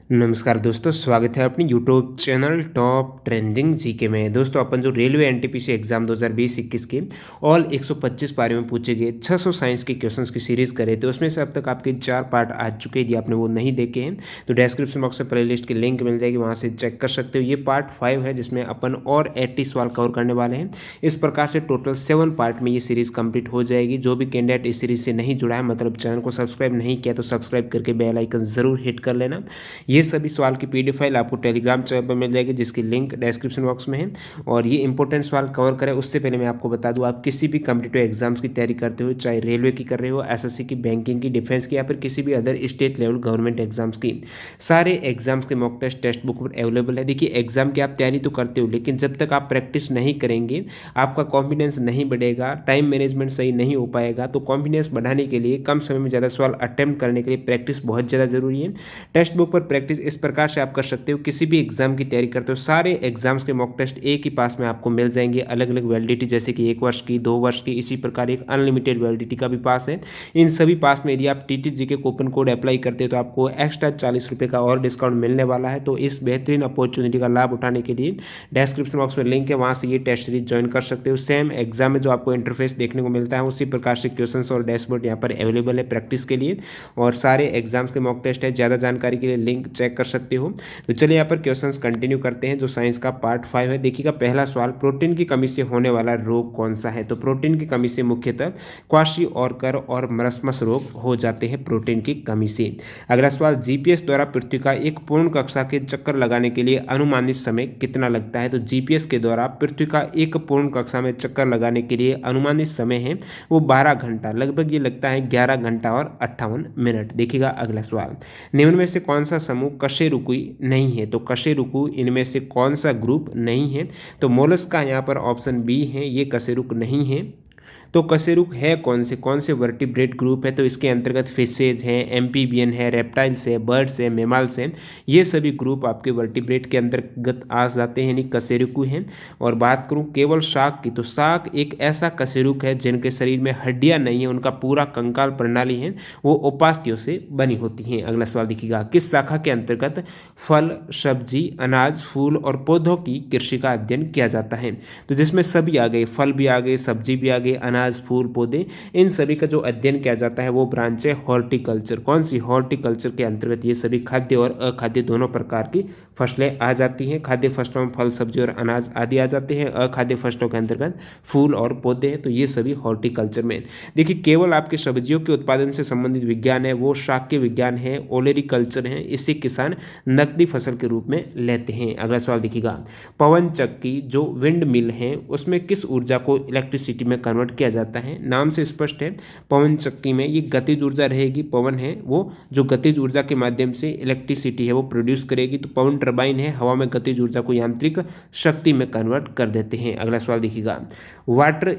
नमस्कार दोस्तों, स्वागत है अपनी YouTube channel top trending GK में। दोस्तों अपन जो रेलवे एनटीपीसी एग्जाम 2020-21 के ऑल 125 पारे में पूछे गए 600 साइंस के क्वेश्चंस की सीरीज करे थे, उसमें से अब तक आपके 4 पार्ट आ चुके हैं। यदि आपने वो नहीं देखे हैं तो डिस्क्रिप्शन बॉक्स में प्लेलिस्ट की लिंक मिल जाएगी, वहाँ से चेक कर सकते हो। ये पार्ट 5 है जिसमें अपन और 80 सवाल कवर करने वाले हैं। इस प्रकार से टोटल 7 पार्ट में ये सीरीज कंप्लीट हो जाएगी। जो भी कैंडिडेट इस सीरीज से नहीं जुड़ा है, मतलब चैनल को सब्सक्राइब नहीं किया, तो सब्सक्राइब करके बेल आइकन जरूर हिट कर लेना। ये सभी सवाल की पीडीएफ फाइल आपको टेलीग्राम चैनल पर मिल जाएगी, जिसकी लिंक डिस्क्रिप्शन बॉक्स में है। और ये इंपॉर्टेंट सवाल कवर करें उससे पहले मैं आपको बता दूं, आप किसी भी कॉम्पिटिटिव एग्जाम्स की तैयारी करते हो, चाहे रेलवे की कर रहे हो, एसएससी की, बैंकिंग की, डिफेंस की, या फिर किसी भी other state level government exams की, सारे एग्जाम्स के मॉक टेस्ट बुक पर अवेलेबल है। देखिए, एग्जाम की आप तैयारी तो करते हो, लेकिन जब तक आप प्रैक्टिस नहीं करेंगे आपका कॉन्फिडेंस नहीं बढ़ेगा, टाइम मैनेजमेंट सही नहीं हो पाएगा। तो कॉन्फिडेंस बढ़ाने के लिए, कम समय में ज़्यादा सवाल अटेम्प्ट करने के लिए प्रैक्टिस बहुत ज़्यादा जरूरी है। टेक्स्ट बुक पर प्रैक्टिस इस प्रकार से आप कर सकते हो, किसी भी एग्जाम की तैयारी करते हो, सारे एग्जाम्स के मॉक टेस्ट एक ही पास में आपको मिल जाएंगे। अलग अलग वैलिडिटी, जैसे कि 1 वर्ष की, 2 वर्ष की, इसी प्रकार एक अनलिमिटेड वैलिडिटी का भी पास है। इन सभी पास में यदि आप टीटीजी के कूपन कोड अप्लाई करते हो तो आपको एक्स्ट्रा 40 रुपये का और डिस्काउंट मिलने वाला है। तो इस बेहतरीन अपॉर्चुनिटी का लाभ उठाने के लिए डिस्क्रिप्शन बॉक्स में लिंक है, वहाँ से ये टेस्ट सीरीज ज्वाइन कर सकते हो। सेम एग्जाम में जो आपको इंटरफेस देखने को मिलता है उसी प्रकार से क्वेश्चन और डैशबोर्ड यहाँ पर अवेलेबल है प्रैक्टिस के लिए। और सारे एग्जाम्स के मॉक टेस्ट है, ज़्यादा जानकारी के लिए लिंक चेक कर सकते हो। तो चलिए यहाँ पर क्वेश्चंस कंटिन्यू करते हैं, जो साइंस का पार्ट 5 है। देखिएगा पहला सवाल, प्रोटीन की कमी से होने वाला रोग कौन सा है? तो प्रोटीन की कमी से मुख्यतः क्वाशी और मरस्मस रोग हो जाते हैं प्रोटीन की कमी से। अगला सवाल, जीपीएस द्वारा पृथ्वी का एक पूर्ण कक्षा के चक्कर लगाने के लिए अनुमानित समय कितना लगता है? तो जीपीएस के द्वारा पृथ्वी का एक पूर्ण कक्षा में चक्कर लगाने के लिए अनुमानित समय है वो 12 घंटा, लगभग ये लगता है 11 घंटा और 58 मिनट। देखिएगा अगला सवाल, निम्न में से कौन सा समूह कशेरुकी नहीं है? तो कशेरुकी इनमें से कौन सा ग्रुप नहीं है? तो मोलस्क का यहाँ पर ऑप्शन बी है, ये कशेरुक नहीं है। तो कशेरुक है कौन से वर्टिब्रेट ग्रुप है? तो इसके अंतर्गत फिशेज हैं, एम्फीबियन है, रेप्टाइल्स है, बर्ड्स है, मेमाल्स हैं। ये सभी ग्रुप आपके वर्टिब्रेट के अंतर्गत आ जाते हैं, यानी कशेरुक हैं। और बात करूं केवल शाक की, तो शाक एक ऐसा कशेरुक है जिनके शरीर में हड्डियां नहीं है, उनका पूरा कंकाल प्रणाली है वो उपास्थ्यों से बनी होती हैं। अगला सवाल देखिएगा, किस शाखा के अंतर्गत फल, सब्जी, अनाज, फूल और पौधों की कृषि का अध्ययन किया जाता है? तो जिसमें सभी आ गए, फल भी आ गए, सब्जी भी आ गए, अनाज, फूल, पौधे, इन सभी का जो अध्ययन किया जाता है वो ब्रांच है हॉर्टिकल्चर। कौन सी? हॉर्टिकल्चर के अंतर्गत ये सभी खाद्य और अखाद्य दोनों प्रकार की फसलें आ जाती हैं। खाद्य फसलों में फल, सब्जी और अनाज आदि आ जाते हैं, अखाद्य फसलों के अंतर्गत फूल और पौधे हैं। तो ये सभी हॉर्टिकल्चर में। देखिए, केवल आपके सब्जियों के उत्पादन से संबंधित विज्ञान है वो शाक्य विज्ञान है, ओलेरिकल्चर है। इसे किसान नकदी फसल के रूप में लेते हैं। अगला सवाल देखिएगा, पवन चक्की जो विंड मिल है उसमें किस ऊर्जा को इलेक्ट्रिसिटी में कन्वर्ट किया जाता है? नाम से स्पष्ट है, पवन चक्की में ये गतिज ऊर्जा रहेगी। पवन है वो जो गतिज ऊर्जा के माध्यम से इलेक्ट्रिसिटी है वो प्रोड्यूस करेगी। तो पवन टर्बाइन है, हवा में गतिज ऊर्जा को यांत्रिक शक्ति में कन्वर्ट कर देते हैं। अगला सवाल देखिएगा, water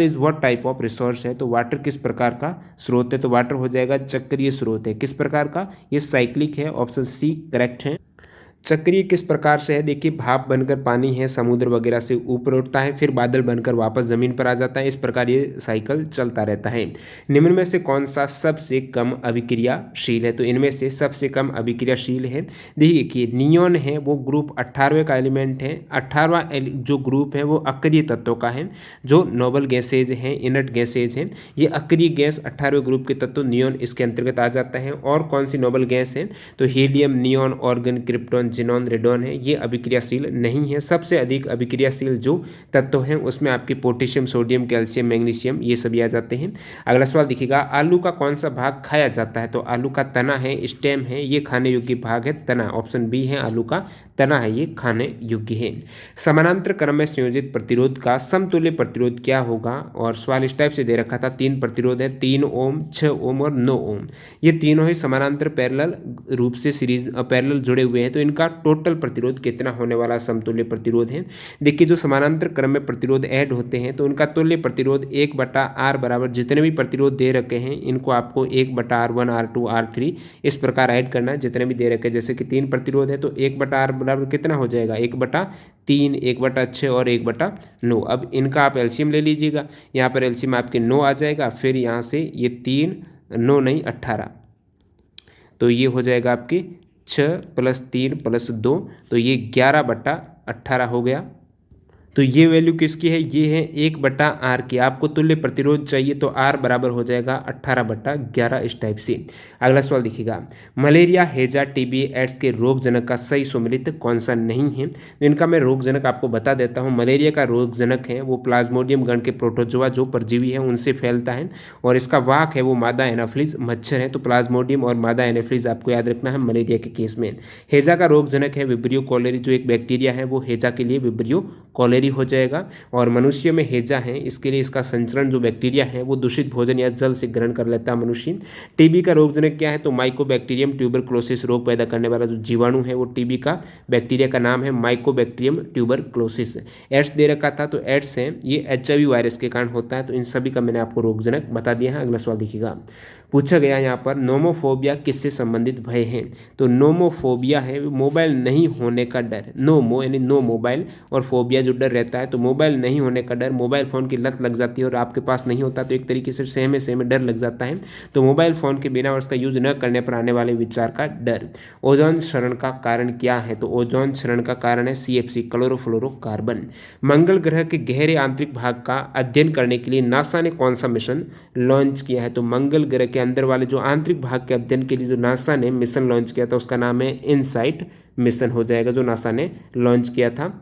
is what type of resource है? तो वाटर किस प्रकार का स्रोत है? तो वाटर हो जाएगा चक्रीय स्रोत है। किस प्रकार का? ये साइक्लिक है, ऑप्शन सी करेक्ट है। चक्रीय किस प्रकार से है? देखिए, भाप बनकर पानी है समुद्र वगैरह से ऊपर उठता है, फिर बादल बनकर वापस जमीन पर आ जाता है, इस प्रकार ये साइकिल चलता रहता है। निम्न में से कौन सा सबसे कम अभिक्रियाशील है? तो इनमें से सबसे कम अभिक्रियाशील है, देखिए नियोन है, वो ग्रुप 18वें का एलिमेंट है। 18वां जो ग्रुप है वो अक्रिय तत्वों का है। जो नोबल गैसेज हैं, इनर्ट गैसेज हैं, ये अक्रिय गैस 18वें ग्रुप के तत्व नियोन इसके अंतर्गत आ जाता है। और कौन सी नोबल गैस है? तो helium, neon, organ, krypton, xenon, radon है, ये अभिक्रियाशील नहीं है। सबसे अधिक अभिक्रियाशील जो तत्व हैं उसमें आपके पोटेशियम, सोडियम, कैल्शियम, मैग्नीशियम, ये सभी आ जाते हैं। अगला सवाल देखिएगा, आलू का कौन सा भाग खाया जाता है? तो आलू का तना है, स्टेम है, ये खाने योग्य भाग है तना। ऑप्शन बी है, आलू का तना है, ये खाने योग्य है। समानांतर क्रम में संयोजित प्रतिरोध का समतुल्य प्रतिरोध क्या होगा? और सवाल इस टाइप से दे रखा था, 3 प्रतिरोध है, 3 ओम, 6 ओम और 9 ओम। ये तीनों ही समानांतर पैरेलल रूप से सीरीज पैरेलल जुड़े हुए हैं। तो इनका टोटल प्रतिरोध कितना होने वाला समतुल्य प्रतिरोध है? देखिए, जो समानांतर क्रम में प्रतिरोध ऐड होते हैं तो उनका तुल्य प्रतिरोध 1/r बराबर जितने भी प्रतिरोध दे रखे हैं इनको आपको 1/r1, r2, r3 इस प्रकार ऐड करना है, जितने भी दे रखे हैं। जैसे कि 3 प्रतिरोध है तो 1/r बराबर कितना हो जाएगा? 1/3, 1/6 और 1/9। अब इनका आप एलसीएम ले लीजिएगा, यहाँ पर एलसीएम आपके 9 आ जाएगा, फिर यहाँ से ये 3, 9 नहीं 18। तो ये हो जाएगा आपके 6 + 3 + 2, तो ये 11/18 हो गया। तो ये वैल्यू किसकी है, ये है 1/R की। आपको तुल्य प्रतिरोध चाहिए तो R बराबर हो जाएगा 18/11 इस टाइप से। अगला सवाल देखिएगा, मलेरिया, हैजा, टीबी, एड्स के रोगजनक का सही सुमेलित कौन सा नहीं है। तो इनका मैं रोगजनक आपको बता देता हूँ। मलेरिया का रोगजनक है वो प्लाज्मोडियम गण के प्रोटोजोआ जो परजीवी है उनसे फैलता है, और इसका वाहक है वो मादा एनाफ्लिज मच्छर है। तो प्लाज्मोडियम और मादा एनाफ्लिज आपको याद रखना है मलेरिया के केस में। हैजा का रोगजनक है विब्रियो कॉलेरी, जो एक बैक्टीरिया है वो हैजा के लिए विब्रियो कॉलेरी हो जाएगा। और मनुष्य में हैजा है, इसके लिए इसका संचरण जो बैक्टीरिया है वो दूषित भोजन या जल से ग्रहण कर लेता है मनुष्य। टीबी का रोगजनक क्या है, तो माइकोबैक्टीरियम ट्यूबरक्लोसिस, रोग पैदा करने वाला जो जीवाणु है वो टीबी का बैक्टीरिया का नाम है माइकोबैक्टीरियम ट्यूबरक्लोसिस। एड्स दे रखा था, तो एड्स है ये HIV वायरस के कारण होता है। तो इन सभी का मैंने आपको रोगजनक बता दिया है। अगला सवाल देखिएगा, पूछा गया यहाँ पर नोमोफोबिया किससे संबंधित भय है। तो नोमोफोबिया है मोबाइल नहीं होने का डर, नोमो यानी नो मोबाइल, और फोबिया जो डर रहता है, तो मोबाइल नहीं होने का डर, मोबाइल फ़ोन की लत लग जाती है और आपके पास नहीं होता तो एक तरीके से सेम डर लग जाता है। तो मोबाइल फ़ोन के बिना और उसका यूज न करने पर आने वाले विचार का डर। ओजोन क्षरण का कारण क्या है, तो ओजोन क्षरण का कारण है CFC क्लोरोफ्लोरोकार्बन। मंगल ग्रह के गहरे आंतरिक भाग का अध्ययन करने के लिए नासा ने कौन सा मिशन लॉन्च किया है। तो मंगल ग्रह के अंदर वाले जो आंतरिक भाग के अध्ययन के लिए जो नासा ने मिशन लॉन्च किया था उसका नाम है इनसाइट मिशन हो जाएगा, जो नासा ने लॉन्च किया था।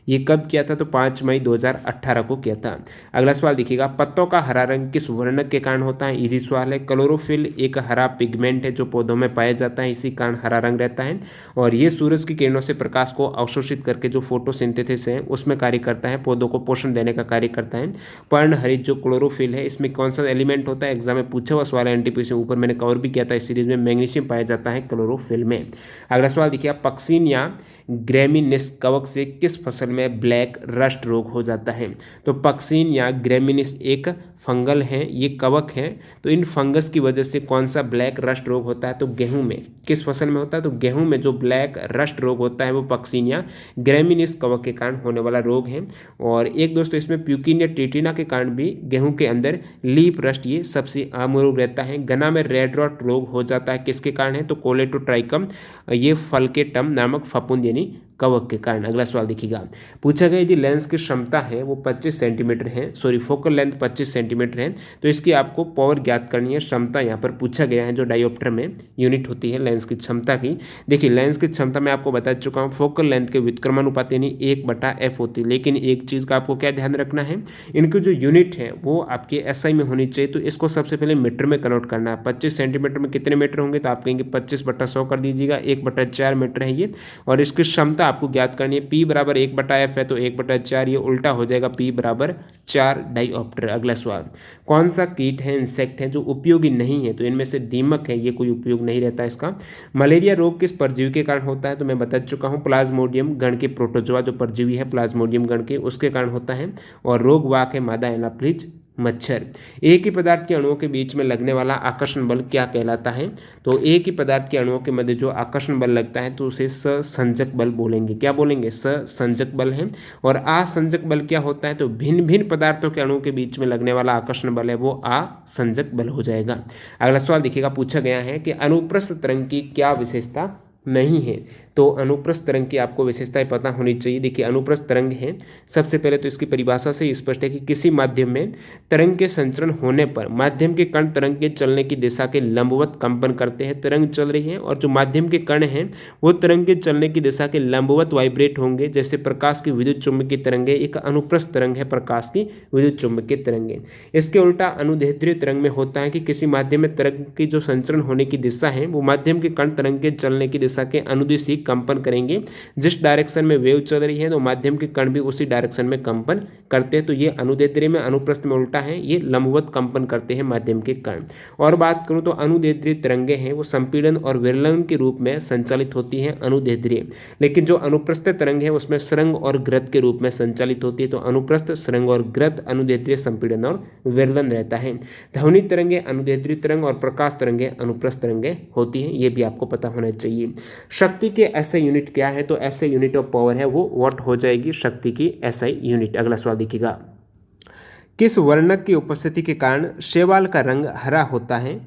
ये कब किया था, तो 5 मई 2018 को किया था। अगला सवाल देखिएगा, पत्तों का हरा रंग किस वर्णक के कारण होता है। इजी सवाल है। क्लोरोफिल एक हरा पिगमेंट है जो पौधों में पाया जाता है, इसी कारण हरा रंग रहता है। और ये सूरज की किरणों से प्रकाश को अवशोषित करके जो फोटोसिंथेसिस है उसमें कार्य करता है, पौधों को पोषण देने का कार्य करता है। पर्णहरित जो क्लोरोफिल है इसमें कौन सा एलिमेंट होता है, एग्जाम में पूछा हुआ सवाल है NTPC ऊपर मैंने कवर भी किया था इस सीरीज में। मैग्नीशियम पाया जाता है क्लोरोफिल में। अगला सवाल देखिए, पक्सीन या ग्रेमिनिस कवक से किस फसल में ब्लैक रस्ट रोग हो जाता है। तो पक्सीन या ग्रेमिनिस एक फंगल है, ये कवक है। तो इन फंगस की वजह से कौन सा ब्लैक रस्ट रोग होता है, तो गेहूं में। किस फसल में होता है, तो गेहूं में जो ब्लैक रस्ट रोग होता है वो पक्सीन या ग्रेमिनिस कवक के कारण होने वाला रोग है। और एक दोस्तों इसमें प्यूकिन या टिटिना के कारण भी गेहूं के अंदर लीफ रस्ट ये सबसे आम रोग रहता है। गन्ना में रेड रॉट रोग हो जाता है, किसके कारण है, तो कोलेटोट्राइकम ये फल के टम नामक फफूंद यानी कवक के कारण। अगला सवाल देखिएगा, पूछा गया यदि लेंस की क्षमता है वो 25 सेंटीमीटर है, सॉरी फोकल लेंथ 25 सेंटीमीटर है, तो इसकी आपको पावर ज्ञात करनी है। क्षमता यहाँ पर पूछा गया है, जो डायोप्टर में यूनिट होती है लेंस की क्षमता की। देखिए लेंस की क्षमता मैं आपको बता चुका हूँ, फोकल लेंथ के व्युत्क्रमानुपात यानी 1/f होती है। लेकिन एक चीज़ का आपको क्या ध्यान रखना है, इनकी जो यूनिट है वो आपके SI में होनी चाहिए। तो इसको सबसे पहले मीटर में कन्वर्ट करना है। 25 सेंटीमीटर में कितने मीटर होंगे, तो आप कहेंगे 25/100 कर दीजिएगा, 1/4 मीटर है ये। और इसकी क्षमता आपको ज्ञात करनी है, P बराबर 1/f है तो 1/4, ये उल्टा हो जाएगा, P बराबर 4 डाइऑप्टर। अगला सवाल, कौन सा कीट है, इंसेक्ट है जो उपयोगी नहीं है, तो इनमें से दीमक है, ये कोई उपयोग नहीं रहता इसका। मलेरिया रोग किस परजीवी के कारण होता है, तो मैं बता चुका हूँ प्लाज्मोडियम गण के प्रोटोजोआ जो परजीवी है प्लाज्मोडियम गण के, उसके कारण होता है। और रोग वाहक है मादा एनाफ्लिज मच्छर। एक ही पदार्थ के अणुओं के बीच में लगने वाला आकर्षण बल क्या कहलाता है, तो एक ही पदार्थ के अणुओं के मध्य जो आकर्षण बल लगता है तो उसे सहसंजक बल बोलेंगे। क्या बोलेंगे, सहसंजक बल है। और असंजक बल क्या होता है, तो भिन्न भिन्न पदार्थों के अणुओं के बीच में लगने वाला आकर्षण बल है वो असंजक बल हो जाएगा। अगला सवाल देखिएगा, पूछा गया है कि अनुप्रस्थ तरंग की क्या विशेषता नहीं है। तो अनुप्रस्थ तरंग की आपको विशेषताएं पता होनी चाहिए। देखिए अनुप्रस्थ तरंग है, सबसे पहले तो इसकी परिभाषा से स्पष्ट है कि किसी माध्यम में तरंग के संचरण होने पर माध्यम के कण तरंग के चलने की दिशा के लंबवत कंपन करते हैं। तरंग चल रही है और जो माध्यम के कण हैं वो तरंग के चलने की दिशा के लंबवत वाइब्रेट होंगे। जैसे प्रकाश की विद्युत चुम्बकीय तरंग एक अनुप्रस्थ तरंग है, प्रकाश की विद्युत चुम्बकीय तरंग। इसके उल्टा अनुदैर्ध्य तरंग में होता है कि किसी माध्यम में तरंग की जो संचरण होने की दिशा है वो माध्यम के कण तरंग के चलने की दिशा के अनुदिश कंपन करेंगे। जिस डायरेक्शन में वेव चल रही है तो माध्यम के कण भी उसी डायरेक्शन में कंपन करते हैं। तो ये अनुदैर्ध्य में अनुप्रस्थ में उल्टा है, ये लंबवत कंपन करते हैं माध्यम के कण। और बात करूं तो अनुदैर्ध्य तरंगे हैं वो संपीड़न और विरलन के रूप में संचालित होती हैं अनुदैर्ध्य, लेकिन जो अनुप्रस्थ तरंग है उसमें सरंग और ग्रत के रूप में संचालित होती है। तो अनुप्रस्थ, सरंग और ग्रत, अनुदैर्ध्य, संपीड़न और विरलन रहता है। ध्वनि तरंगे अनुदैर्ध्य तरंग और प्रकाश तरंगे अनुप्रस्थ तरंगे होती हैं, ये भी आपको पता होना चाहिए। शक्ति के SI यूनिट क्या है, तो SI यूनिट ऑफ पावर है वो वाट हो जाएगी, शक्ति की SI यूनिट। अगला सवाल देखिएगा, किस वर्णक की उपस्थिति के कारण शैवाल का रंग हरा होता है।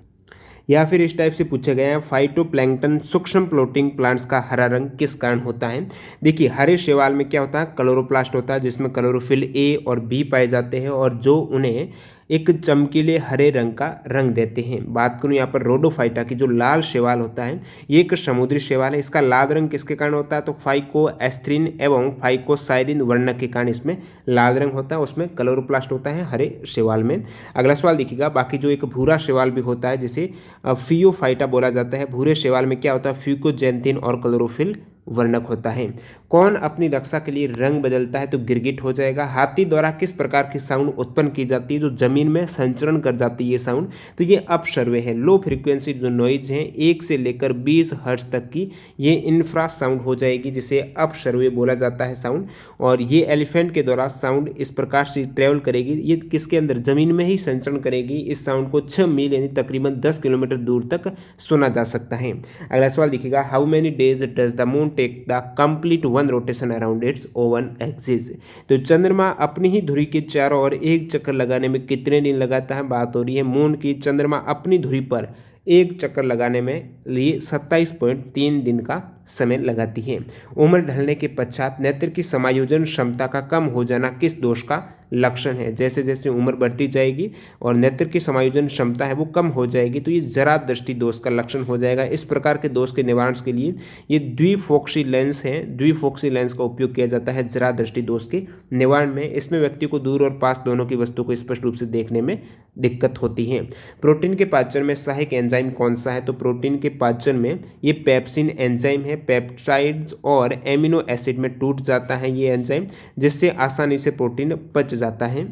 या फिर इस टाइप से पूछा गया है फाइटोप्लैंक्टन सूक्ष्म फ्लोटिंग प्लांट्स का हरा रंग किस कारण होता है। देखिए हरे शैवाल में क्या होता है, क्लोरोप्लास्ट होता है जिसमें क्लोरोफिल ए और बी पाए जाते हैं और जो उन्हें एक चमकीले हरे रंग का रंग देते हैं। बात करूं यहाँ पर रोडोफाइटा की, जो लाल शैवाल होता है ये एक समुद्री शैवाल है। इसका लाल रंग किसके कारण होता है, तो फाइको एस्थिरीन एवं फाइकोसाइरिन वर्णक के कारण इसमें लाल रंग होता है, उसमें क्लोरोप्लास्ट होता है हरे शैवाल में। अगला सवाल देखिएगा, बाकी जो एक भूरा शैवाल भी होता है जिसे फियोफाइटा बोला जाता है, भूरे शैवाल में क्या होता है, फ्यूकोजेंथिन और क्लोरोफिल वर्णक होता है। कौन अपनी रक्षा के लिए रंग बदलता है, तो गिरगिट हो जाएगा। हाथी द्वारा किस प्रकार की साउंड उत्पन्न की जाती है, जो जमीन में संचरण कर जाती है ये साउंड, तो ये अपसर्वे है। लो फ्रीक्वेंसी जो नॉइज है 1 से लेकर 20 हर्ट्ज तक की ये इंफ्रा साउंड हो जाएगी, जिसे अपसर्वे बोला जाता है साउंड। और ये एलिफेंट के द्वारा साउंड इस प्रकार से ट्रेवल करेगी, ये किसके अंदर, जमीन में ही संचरण करेगी। इस साउंड को 6 मील यानी तकरीबन 10 किलोमीटर दूर तक सुना जा सकता है। अगला सवाल देखिएगा, how many days does the moon take the complete one rotation around its own axis. तो चंद्रमा अपनी ही धुरी के चारों ओर एक चक्कर लगाने में कितने दिन लगाता है। बात हो रही है मून की। चंद्रमा अपनी धुरी पर एक चक्कर लगाने में लिए 27.3 दिन का समय लगाती है। उम्र ढलने के पश्चात नेत्र की समायोजन क्षमता का कम हो जाना किस दोष का लक्षण है। जैसे जैसे उम्र बढ़ती जाएगी और नेत्र की समायोजन क्षमता है वो कम हो जाएगी, तो ये जरा दृष्टि दोष का लक्षण हो जाएगा। इस प्रकार के दोष के निवारण के लिए ये द्विफोक्सी लेंस है, द्विफोक्सी लेंस का उपयोग किया जाता है जरा दृष्टि दोष के निवारण में। इसमें व्यक्ति को दूर और पास दोनों की वस्तु को स्पष्ट रूप से देखने में दिक्कत होती है। प्रोटीन के पाचन में सहायक एंजाइम कौन सा है, तो प्रोटीन के पाचन में ये पेप्सिन एंजाइम है। पेप्टाइड्स और एमिनो एसिड में टूट जाता है ये एंजाइम, जिससे आसानी से प्रोटीन पच जाता है।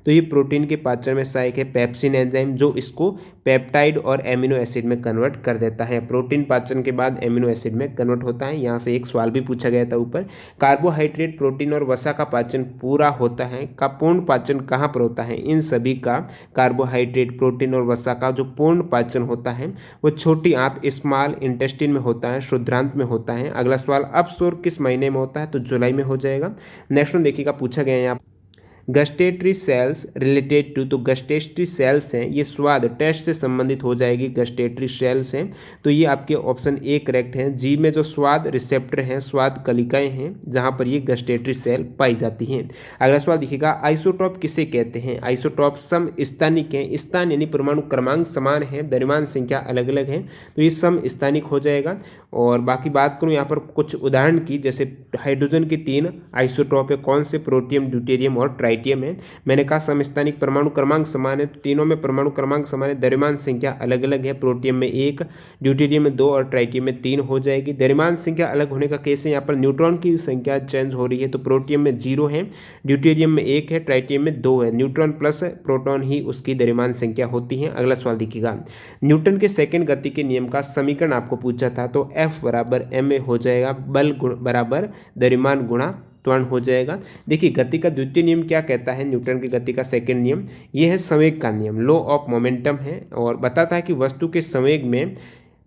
तो ये प्रोटीन के पाचन में सहायक है पेप्सिन एंजाइम, जो इसको पेप्टाइड और एमिनो एसिड में कन्वर्ट कर देता है। प्रोटीन पाचन के बाद एमिनो एसिड में कन्वर्ट होता है। यहाँ से एक सवाल भी पूछा गया था ऊपर, कार्बोहाइड्रेट, प्रोटीन और वसा का पाचन पूरा होता है का पूर्ण पाचन कहाँ पर होता है। इन सभी का कार्बोहाइड्रेट, प्रोटीन और वसा का जो पूर्ण पाचन होता है वो छोटी आंत स्मॉल इंटेस्टिन में होता है, शुद्धांत में होता है। अगला सवाल, अपस्वर किस महीने में होता है, तो जुलाई में हो जाएगा। नेक्स्ट वन देखिएगा, पूछा गया है यहाँ गस्टेटरी सेल्स रिलेटेड टू, तो गस्टेटरी सेल्स हैं ये स्वाद टेस्ट से संबंधित हो जाएगी। गस्टेटरी सेल्स हैं तो ये आपके ऑप्शन ए करेक्ट है। जी में जो स्वाद रिसेप्टर हैं, स्वाद कलिकाएं हैं, जहां पर ये गस्टेटरी सेल पाई जाती हैं। अगला सवाल देखिएगा, आइसोटॉप किसे कहते हैं। आइसोटॉप सम स्थानिक हैं, स्थान यानी परमाणु क्रमांक समान है, द्रव्यमान संख्या अलग अलग है, तो ये सम स्थानिक हो जाएगा। और बाकी बात करूँ यहाँ पर कुछ उदाहरण की, जैसे हाइड्रोजन की 3 आइसोटॉप है, कौन से, प्रोटियम, ड्यूटेरियम और ट्राइटियम है। मैंने कहा समस्थानिक परमाणु क्रमांक समान है, तो तीनों में परमाणु क्रमांक समान है, द्रव्यमान संख्या अलग अलग है। प्रोटियम में 1, ड्यूटेरियम में 2 और ट्राइटियम में 3 हो जाएगी। द्रव्यमान संख्या अलग होने का केस है, यहाँ पर न्यूट्रॉन की संख्या चेंज हो रही है, तो प्रोटियम में 0 है, ड्यूटेरियम में 1 है, ट्राइटियम में 2 है। न्यूट्रॉन प्लस प्रोटॉन ही उसकी द्रव्यमान संख्या होती है। अगला सवाल देखिएगा, न्यूटन के सेकंड गति के नियम का समीकरण आपको पूछा था, तो F बराबर ma हो जाएगा, बल बराबर द्रव्यमान गुणा त्वरण हो जाएगा। देखिए गति का द्वितीय नियम क्या कहता है, न्यूटन की गति का सेकंड नियम ये है संवेग का नियम, लॉ ऑफ मोमेंटम है, और बताता है कि वस्तु के संवेग में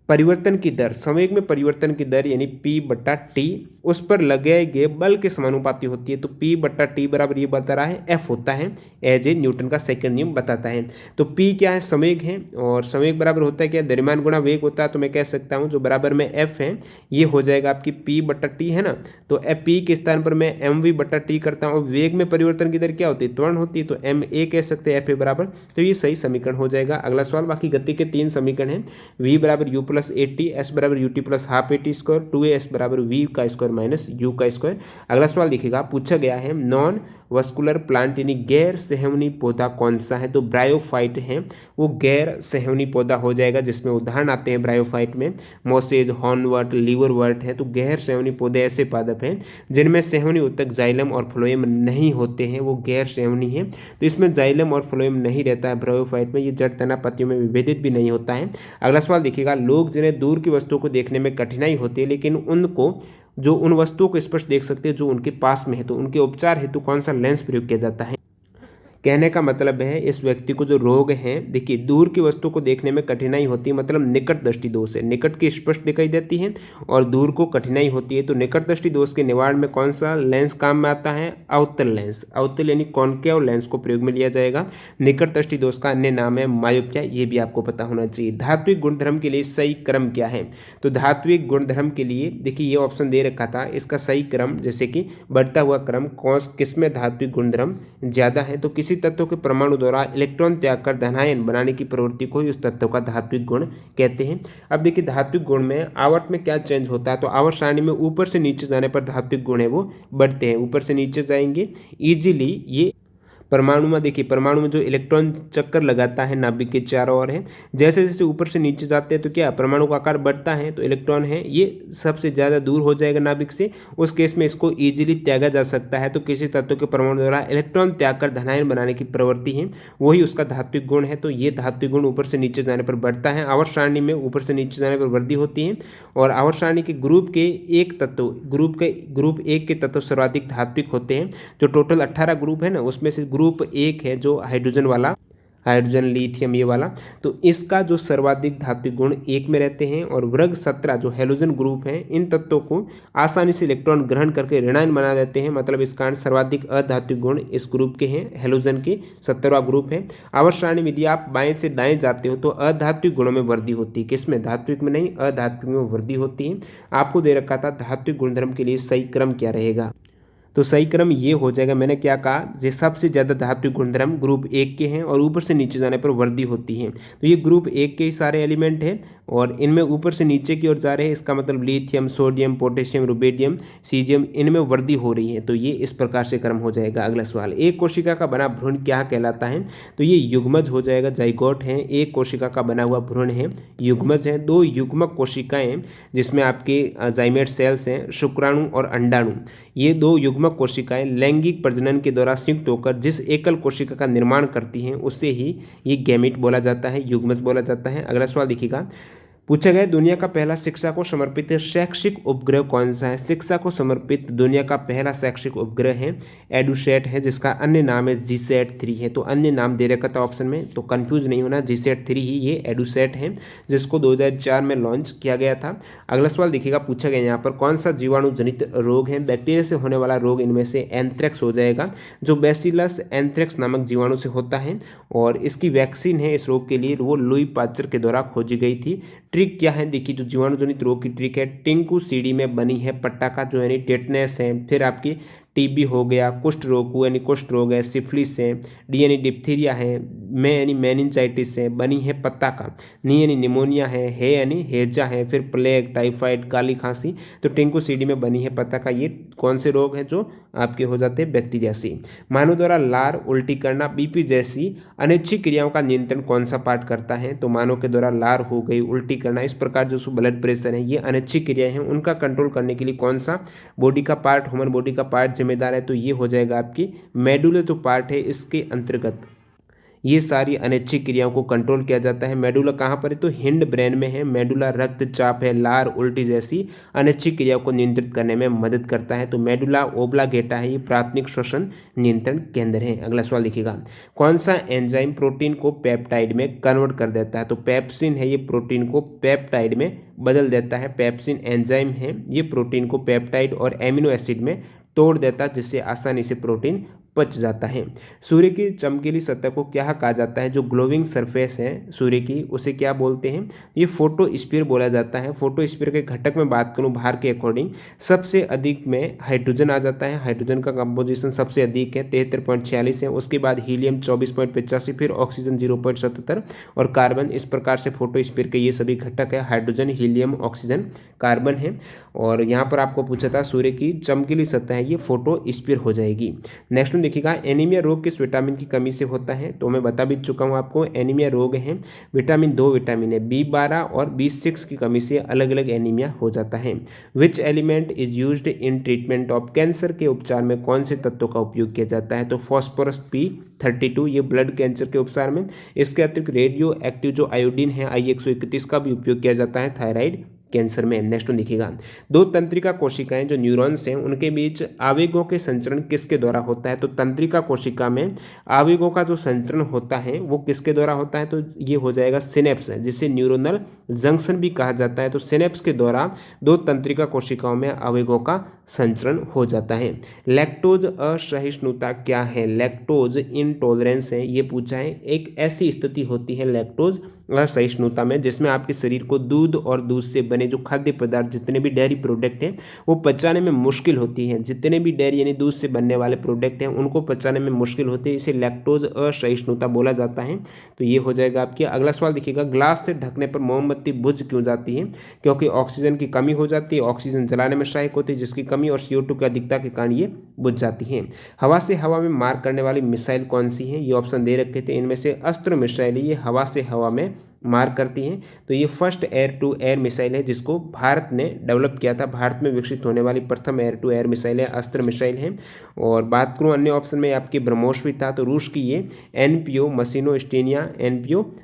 परिवर्तन की दर, संवेग में परिवर्तन की दर यानी P/T उस पर लगाए गए बल के समानुपाती होती है। तो P/T बराबर ये बता रहा है F होता है, एज ए न्यूटन का सेकंड नियम बताता है। तो P क्या है, संवेग है, और संवेग बराबर होता है क्या, द्रव्यमान गुणा वेग होता है। तो मैं कह सकता हूँ जो बराबर में F है ये हो जाएगा आपकी P/T है ना। तो P के स्थान पर मैं mv/T करता हूँ। वेग में परिवर्तन की दर क्या होती है, त्वरण होती है, तो ma कह सकते हैं F बराबर, तो ये सही समीकरण हो जाएगा। अगला सवाल, बाकी गति के 3 समीकरण हैं, v बराबर u प्लस AT, s बराबर ut plus half AT square, 2as बराबर v का स्क्वायर माइनस u का स्क्वायर। अगला सवाल देखिएगा, पूछा गया है नॉन वस्कुलर प्लांट यानी गैर सहवनी पौधा कौन सा है, तो ब्रायोफाइट है, वो गैर सहवनी पौधा हो जाएगा, जिसमें उदाहरण आते हैं ब्रायोफाइट में मोसेज, हॉर्नवर्ट, लीवरवर्ट है। तो गैर सहवनी पौधे ऐसे पादप हैं जिनमें सहवनी उत्तक, जाइलम और फ्लोएम नहीं होते हैं, वो गैर सहवनी है। तो इसमें जाइलम और फ्लोएम नहीं रहता है ब्रायोफाइट में, ये जड़ तना पत्तियों में विभेदित भी नहीं होता है। अगला सवाल देखिएगा, लोग जिन्हें दूर की वस्तुओं को देखने में कठिनाई होती है लेकिन उनको जो उन वस्तुओं को स्पष्ट देख सकते हैं जो उनके पास में है, तो उनके उपचार हेतु कौन सा लेंस प्रयोग किया जाता है। कहने का मतलब है इस व्यक्ति को जो रोग है, देखिए दूर की वस्तु को देखने में कठिनाई होती है, मतलब निकट दृष्टि दोष है। निकट की स्पष्ट दिखाई देती है और दूर को कठिनाई होती है। तो निकट दृष्टि दोष के निवारण में कौन सा लेंस काम में आता है? अवतल लेंस। अवतल यानी कॉनकेव लेंस को प्रयोग में लिया जाएगा। निकट दृष्टि दोष का अन्य नाम है मायोपिया, ये भी आपको पता होना चाहिए। धात्विक गुणधर्म के लिए सही क्रम क्या है? तो धात्विक गुणधर्म के लिए देखिए ये ऑप्शन दे रखा था, इसका सही क्रम जैसे कि बढ़ता हुआ क्रम किसमें धात्विक गुणधर्म ज्यादा है, तो किसी तत्व के परमाणु द्वारा इलेक्ट्रॉन त्याग कर धनायन बनाने की प्रवृत्ति को ही उस तत्व का धात्विक गुण कहते हैं। अब देखिए धात्विक गुण में आवर्त में क्या चेंज होता है, तो आवर्त सारणी में ऊपर से नीचे जाने पर धात्विक गुण है वो बढ़ते हैं। ऊपर से नीचे जाएंगे इजीली ये परमाणु में, देखिए परमाणु में जो इलेक्ट्रॉन चक्कर लगाता है नाभिक के चारों ओर है, जैसे जैसे ऊपर से नीचे जाते हैं तो क्या परमाणु का आकार बढ़ता है, तो इलेक्ट्रॉन है ये सबसे ज़्यादा दूर हो जाएगा नाभिक से। उस केस में इसको इजीली त्यागा जा सकता है। तो किसी तत्व के परमाणु द्वारा इलेक्ट्रॉन त्याग कर धनायन बनाने की प्रवृत्ति है, वही उसका धात्विक गुण है। तो ये धात्विक गुण ऊपर से नीचे जाने पर बढ़ता है। आवर्त सारणी में ऊपर से नीचे जाने पर वृद्धि होती है। और आवर्त सारणी के ग्रुप एक के तत्व सर्वाधिक धात्विक होते हैं। जो टोटल 18 ग्रुप है ना, उसमें से ग्रुप एक है जो हाइड्रोजन वाला, हाइड्रोजन लिथियम ये वाला, तो इसका जो सर्वाधिक धात्विक गुण एक में रहते हैं। और वर्ग 17 जो हेलोजन ग्रुप है, इन तत्वों को आसानी से इलेक्ट्रॉन ग्रहण करके ऋणायन बना देते हैं, मतलब इस कारण सर्वाधिक अधात्विक गुण इस ग्रुप के हैं। हेलोजन के 17वां ग्रुप है। आवर्त सारणी में यदि आप बाएं से दाएं जाते हो तो अधात्विक गुणों में वृद्धि होती है, किसमें? धात्विक में नहीं, अधात्विक में वृद्धि होती है। आपको दे रखा था धात्विक गुणधर्म के लिए सही क्रम क्या रहेगा, तो सही क्रम ये हो जाएगा, मैंने क्या कहा, ये सबसे ज़्यादा धात्विक गुणधर्म ग्रुप एक के हैं और ऊपर से नीचे जाने पर वृद्धि होती है। तो ये ग्रुप एक के ही सारे एलिमेंट हैं और इनमें ऊपर से नीचे की ओर जा रहे हैं, इसका मतलब lithium, sodium, potassium, rubidium, caesium, इनमें वृद्धि हो रही है। तो ये इस प्रकार से क्रम हो जाएगा। अगला सवाल, एक कोशिका का बना भ्रूण क्या कहलाता है? तो ये युग्मज हो जाएगा, जाइगोट है। एक कोशिका का बना हुआ भ्रूण है, युग्मज है। दो युग्मक कोशिकाएं जिसमें आपके जाइमेट सेल्स हैं, शुक्राणु और अंडाणु, ये दो युग्मक कोशिकाएं लैंगिक प्रजनन के द्वारा संयुक्त होकर जिस एकल कोशिका का निर्माण करती हैं उसे ही ये गैमीट बोला जाता है, युग्मज बोला जाता है। अगला सवाल देखिएगा, पूछा गया दुनिया का पहला शिक्षा को समर्पित शैक्षिक उपग्रह कौन सा है? शिक्षा को समर्पित दुनिया का पहला शैक्षिक उपग्रह है एडुसैट है, जिसका अन्य नाम है जीसैट-3 है। तो अन्य नाम दे रखा था ऑप्शन में, तो कंफ्यूज नहीं होना, जीसैट-3 ही ये एडुसैट है, जिसको 2004 में लॉन्च किया गया था। अगला सवाल देखिएगा, पूछा गया यहाँ पर कौन सा जीवाणु जनित रोग है? बैक्टीरिया से होने वाला रोग इनमें से एंथ्रेक्स हो जाएगा, जो बैसिलस एंथ्रेक्स नामक जीवाणु से होता है और इसकी वैक्सीन है इस रोग के लिए, वो लुई पास्चर के द्वारा खोजी गई थी। ट्रिक क्या है, देखिए जो जीवाणु जनित रोग की ट्रिक है, टिंकू सीडी में बनी है पटाखा जो यानी टेटनेस है, फिर आपकी टीबी हो गया, कुष्ठ रोग यानी कुष्ठ रोग है, सिफिलिस है, डी यानी डिप्थीरिया है, में यानी मेनिंजाइटिस है, बनी है पत्ता का, नी यानी निमोनिया है, हे यानी हेजा है, फिर प्लेग, टाइफाइड, काली खांसी। तो टिंकू सीडी में बनी है पत्ता का, ये कौन से रोग हैं जो आपके हो जाते हैं? बैक्टीरिया से। मानव द्वारा लार, उल्टी करना, बीपी जैसी अनिच्छिक क्रियाओं का नियंत्रण कौन सा पार्ट करता है? तो मानव के द्वारा लार हो गई, उल्टी करना, इस प्रकार जो ब्लड प्रेशर है, ये अनिच्छिक क्रियाएं हैं, उनका कंट्रोल करने के लिए कौन सा बॉडी का पार्ट, ह्यूमन बॉडी का पार्ट जिम्मेदार है? तो ये हो जाएगा आपकी मेडुला जो पार्ट है, इसके अंतर्गत ये सारी अनैच्छिक क्रियाओं को कंट्रोल किया जाता है। मेडुला कहाँ पर है? तो हिंड ब्रेन में है। मेडुला रक्तचाप है, लार, उल्टी जैसी अनैच्छिक क्रियाओं को नियंत्रित करने में मदद करता है। तो मेडुला ओब्लांगेटा है, ये प्राथमिक श्वसन नियंत्रण केंद्र है। अगला सवाल लिखिएगा, कौन सा एंजाइम प्रोटीन को पेप्टाइड में कन्वर्ट कर देता है? तो पेप्सिन है, ये प्रोटीन को पेप्टाइड में बदल देता है। पेप्सिन एंजाइम है, ये प्रोटीन को पेप्टाइड और एमिनो एसिड में तोड़ देता है, जिससे आसानी से प्रोटीन पच जाता है। सूर्य की चमकीली सतह को क्या कहा जाता है? जो ग्लोविंग सरफेस है सूर्य की, उसे क्या बोलते हैं? ये फोटोस्फीयर बोला जाता है। फोटोस्फीयर के घटक में बात करूं भार के अकॉर्डिंग, सबसे अधिक में हाइड्रोजन आ जाता है। हाइड्रोजन का कंपोजिशन सबसे अधिक है, 73.46 है। उसके बाद हीलियम 24.85, फिर ऑक्सीजन 0.77 और कार्बन। इस प्रकार से फोटोस्फीयर के ये सभी घटक है, हाइड्रोजन, हीलियम, ऑक्सीजन, कार्बन है। और यहाँ पर आपको पूछा था सूर्य की चमकीली सतह है, ये फोटोस्फीयर हो जाएगी। नेक्स्ट देखिएगा, एनीमिया रोग किस विटामिन की कमी से होता है? तो मैं बता भी चुका हूँ आपको, एनीमिया रोग है विटामिन, 2 विटामिन है, B12 और B6 की कमी से अलग अलग एनीमिया हो जाता है। Which element is used in treatment of cancer? के उपचार में कौन से तत्वों का उपयोग किया जाता है? तो फॉस्फोरस P32, ये ब्लड कैंसर के उपचार में। इसके अतिरिक्त रेडियो एक्टिव जो आयोडीन है I131 का भी उपयोग किया जाता है थायराइड कैंसर में। नेक्स्ट वन देखिएगा, दो तंत्रिका कोशिकाएं जो न्यूरॉन्स हैं उनके बीच आवेगों के संचरण किसके द्वारा होता है? तो तंत्रिका कोशिका में आवेगों का जो संचरण होता है वो किसके द्वारा होता है? तो ये हो जाएगा सिनेप्स, जिसे न्यूरोनल जंक्शन भी कहा जाता है। तो सिनेप्स के द्वारा दो तंत्रिका कोशिकाओं में आवेगों का संचरण हो जाता है। लैक्टोज असहिष्णुता क्या है? लैक्टोज इनटॉलरेंस है, ये पूछा है। एक ऐसी स्थिति होती है लैक्टोज असहिष्णुता में जिसमें आपके शरीर को दूध और दूध से बने जो खाद्य पदार्थ, जितने भी डेयरी प्रोडक्ट हैं वो पचाने में मुश्किल होती है। जितने भी डेयरी यानी दूध से बनने वाले प्रोडक्ट हैं उनको पचाने में मुश्किल होती है, इसे लैक्टोज असहिष्णुता बोला जाता है। तो ये हो जाएगा आपके। अगला सवाल देखिएगा, ग्लास से ढकने पर मोमबत्ती बुझ क्यों जाती है? क्योंकि ऑक्सीजन की कमी हो जाती है, ऑक्सीजन जलाने में सहायक होती है जिसकी कमी, और CO2 की अधिकता के कारण ये बुझ जाती है। हवा से हवा में मार करने वाली मिसाइल कौन सी है? ये ऑप्शन दे रखे थे, इनमें से अस्त्र मिसाइल ये हवा से हवा में मार करती हैं। तो ये first air to air missile है जिसको भारत ने डेवलप किया था। भारत में विकसित होने वाली प्रथम एयर टू एयर मिसाइल है, अस्त्र मिसाइल है। और बात करूँ अन्य ऑप्शन में आपकी ब्रह्मोस भी था, तो रूस की ये NPO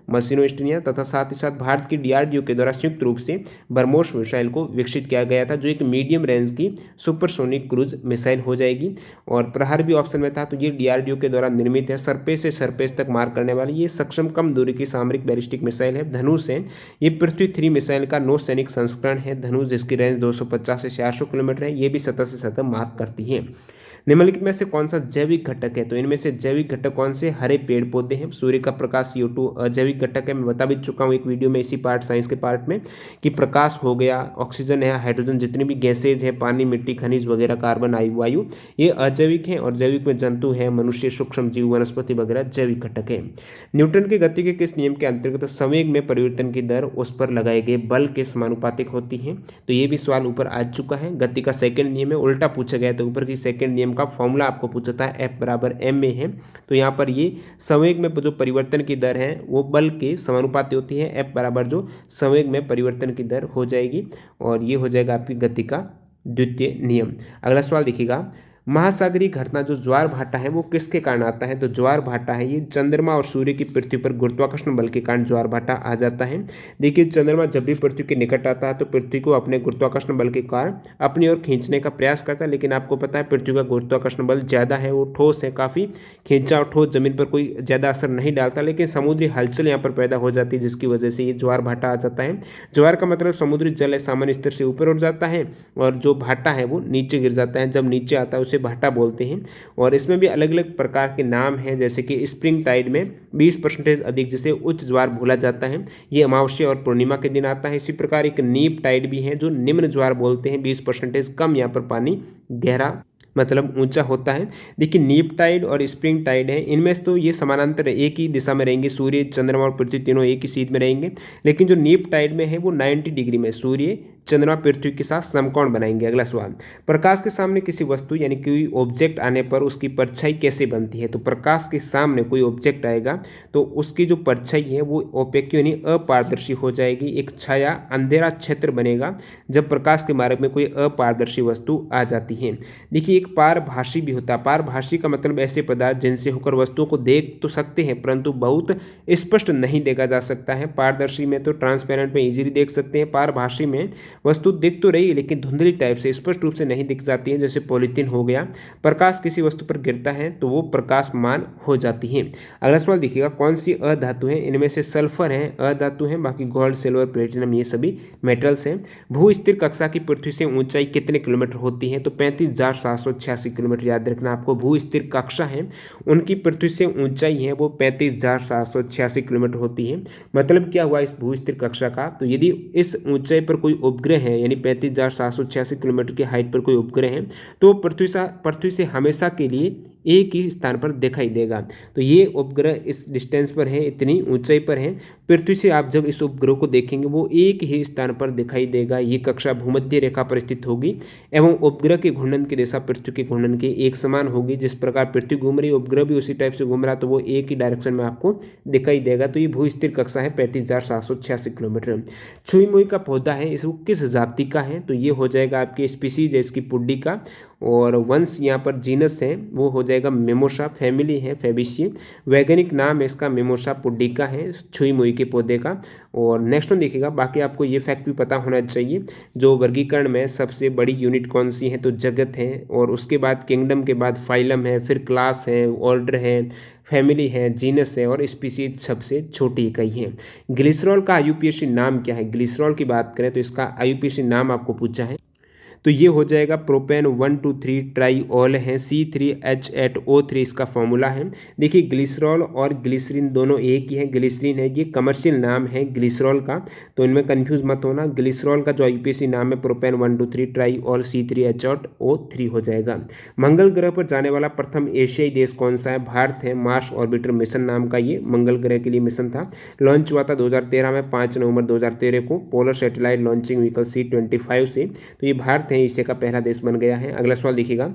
मसिनोस्टेनिया तथा साथ ही साथ भारत की DRDO के द्वारा संयुक्त रूप से ब्रह्मोस मिसाइल को विकसित किया गया था, जो एक मीडियम रेंज की सुपरसोनिक क्रूज मिसाइल हो जाएगी। और प्रहार भी ऑप्शन में था, तो ये DRDO के द्वारा निर्मित है, सरफेस से सरफेस तक मार करने वाली ये सक्षम कम दूरी की सामरिक बैलिस्टिक मिसाइल है। धनुष है, ये पृथ्वी 3 मिसाइल का नौसैनिक संस्करण है धनुष, जिसकी रेंज 250 से 400 किलोमीटर है। ये भी सतह से सतह मार करती है। निम्नलिखित में से कौन सा जैविक घटक है? तो इनमें से जैविक घटक कौन से? हरे पेड़ पौधे हैं, सूर्य का प्रकाश CO2 अजैविक घटक है। मैं बता भी चुका हूँ एक वीडियो में इसी पार्ट साइंस के पार्ट में कि प्रकाश हो गया, ऑक्सीजन है, हाइड्रोजन, जितनी भी गैसेज है, पानी, मिट्टी, खनिज वगैरह, कार्बन वायु, ये अजैविक है। और जैविक में जंतु है, मनुष्य, सूक्ष्म जीव, वनस्पति वगैरह जैविक घटक है। न्यूटन की गति के किस नियम के अंतर्गत संवेग में परिवर्तन की दर उस पर लगाए गए बल के समानुपातिक होती है? तो ये भी सवाल ऊपर आ चुका है। गति का सेकंड नियम है, उल्टा पूछा गया तो ऊपर की सेकंड नियम का फॉर्मूला आपको पूछा था, F बराबर ma है। तो यहाँ पर ये संवेग में जो परिवर्तन की दर है वो बल के समानुपाती होती है, F बराबर जो संवेग में परिवर्तन की दर हो जाएगी। और ये हो जाएगा आपकी गति का द्वितीय नियम। अगला सवाल देखिएगा, महासागरीय घटना जो ज्वार भाटा है वो किसके कारण आता है? तो ज्वार भाटा है ये चंद्रमा और सूर्य की पृथ्वी पर गुरुत्वाकर्षण बल के कारण ज्वार भाटा आ जाता है। देखिए चंद्रमा जब भी पृथ्वी के निकट आता है तो पृथ्वी को अपने गुरुत्वाकर्षण बल के कारण अपनी ओर खींचने का प्रयास करता है, लेकिन आपको पता है पृथ्वी का गुरुत्वाकर्षण बल ज़्यादा है, वो ठोस है, काफ़ी खींचा और ठोस, जमीन पर कोई ज़्यादा असर नहीं डालता, लेकिन समुद्री हलचल यहाँ पर पैदा हो जाती है जिसकी वजह से ये ज्वार भाटा आ जाता है। ज्वार का मतलब समुद्री जल है सामान्य स्तर से ऊपर उठ जाता है, और जो भाटा है वो नीचे गिर जाता है। जब नीचे आता है उसे भाटा बोलते हैं। और इसमें भी अलग अलग प्रकार के नाम हैं, जैसे कि स्प्रिंग टाइड में 20% अधिक, जिसे उच्च ज्वार बोला जाता है, ये अमावस्या और पूर्णिमा के दिन आता है। इसी प्रकार एक नीप टाइड भी है जो निम्न ज्वार बोलते हैं, 20% कम, यहाँ पर पानी गहरा मतलब ऊंचा होता है। देखिए नीप टाइड और स्प्रिंग टाइड है, इनमें से तो ये समानांतर एक ही दिशा में रहेंगे, सूर्य, चंद्रमा और पृथ्वी तीनों एक ही सीध में रहेंगे। लेकिन जो नीप टाइड में है वो 90 डिग्री में सूर्य, चंद्रमा, पृथ्वी के साथ समकोण बनाएंगे। अगला सवाल, प्रकाश के सामने किसी वस्तु यानी कोई ऑब्जेक्ट आने पर उसकी परछाई कैसे बनती है? तो प्रकाश के सामने कोई ऑब्जेक्ट आएगा तो उसकी जो परछाई है वो ओपेक यानी अपारदर्शी हो जाएगी, एक छाया, अंधेरा क्षेत्र बनेगा जब प्रकाश के मार्ग में कोई अपारदर्शी वस्तु आ जाती है। देखिए एक पारभासी भी होता है। पारभासी का मतलब ऐसे पदार्थ जिनसे होकर वस्तुओं को देख तो सकते हैं परंतु बहुत स्पष्ट नहीं देखा जा सकता है। पारदर्शी में तो ट्रांसपेरेंट में इजीली देख सकते हैं, पारभासी में वस्तु दिख तो रही है लेकिन धुंधली टाइप से स्पष्ट रूप से नहीं दिख जाती है, जैसे पॉलीथीन हो गया। प्रकाश किसी वस्तु पर गिरता है तो वो प्रकाशमान हो जाती है। अगला सवाल देखिएगा, कौन सी अधातु है? इनमें से सल्फर है, अधातु है, बाकी गोल्ड, सिल्वर, प्लेटिनम ये सभी मेटल्स हैं। भू स्थिर कक्षा की पृथ्वी से ऊंचाई कितने किलोमीटर होती है? तो 35,786 किलोमीटर। याद रखना आपको, भू स्थिर कक्षा है उनकी पृथ्वी से ऊंचाई है वो 35,786 किलोमीटर होती है। मतलब क्या हुआ इस भू स्थिर कक्षा का? तो यदि इस ऊंचाई पर कोई उपग्रह है यानी 35,786 किलोमीटर की हाइट पर कोई उपग्रह है तो पृथ्वी से हमेशा के लिए एक ही स्थान पर दिखाई देगा। तो ये उपग्रह इस डिस्टेंस पर है, इतनी ऊंचाई पर है, पृथ्वी से आप जब इस उपग्रह को देखेंगे वो एक ही स्थान पर दिखाई देगा। ये कक्षा भूमध्य रेखा पर स्थित होगी एवं उपग्रह के घूर्णन की दिशा पृथ्वी के घूर्णन के एक समान होगी। जिस प्रकार पृथ्वी घूम रही है उपग्रह भी उसी टाइप से घूम रहा, तो वो एक ही डायरेक्शन में आपको दिखाई देगा। तो ये भू स्थिर कक्षा है 35,786 किलोमीटर। छुई मुई का पौधा है, इसको किस जाति का है? तो ये हो जाएगा आपकी स्पीसीज है इसकी पुड्डी का, और वंश यहाँ पर जीनस है वो हो जाएगा मिमोसा, फैमिली है फैबेशिए, वैज्ञानिक नाम है इसका मिमोसा पुडिका है, छुई मुई के पौधे का। और नेक्स्ट वन देखिएगा, बाकी आपको ये फैक्ट भी पता होना चाहिए, जो वर्गीकरण में सबसे बड़ी यूनिट कौन सी है, तो जगत है, और उसके बाद किंगडम के बाद फाइलम है, फिर क्लास है, ऑर्डर है, फैमिली है, जीनस है, और स्पीसीज सबसे छोटी इकाई है। ग्लिसरॉल का आईयूपीएसी नाम क्या है, ग्लिसरॉल की बात करें तो इसका आईयूपीएसी नाम आपको पूछा है, तो ये हो जाएगा प्रोपेन 1,2,3 ट्राईऑल है, C3H8O3 इसका फॉर्मूला है। देखिए ग्लिसरॉल और ग्लिसरीन दोनों एक ही है, ग्लिसरीन है ये कमर्शियल नाम है ग्लिसरॉल का, तो इनमें कंफ्यूज मत होना। ग्लिसरॉल का जो आईयूपीएसी नाम है प्रोपेन 1,2,3 ट्राईऑल C3H8O3 हो जाएगा। मंगल ग्रह पर जाने वाला प्रथम एशियाई देश कौन सा है, भारत है, मार्स ऑर्बिटर मिशन नाम का ये मंगल ग्रह के लिए मिशन था, लॉन्च हुआ था 2013 में 5 नवंबर 2013 को polar satellite launching vehicle C-25 से, तो ये भारत एशिया का पहला देश बन गया है। अगला सवाल देखिएगा,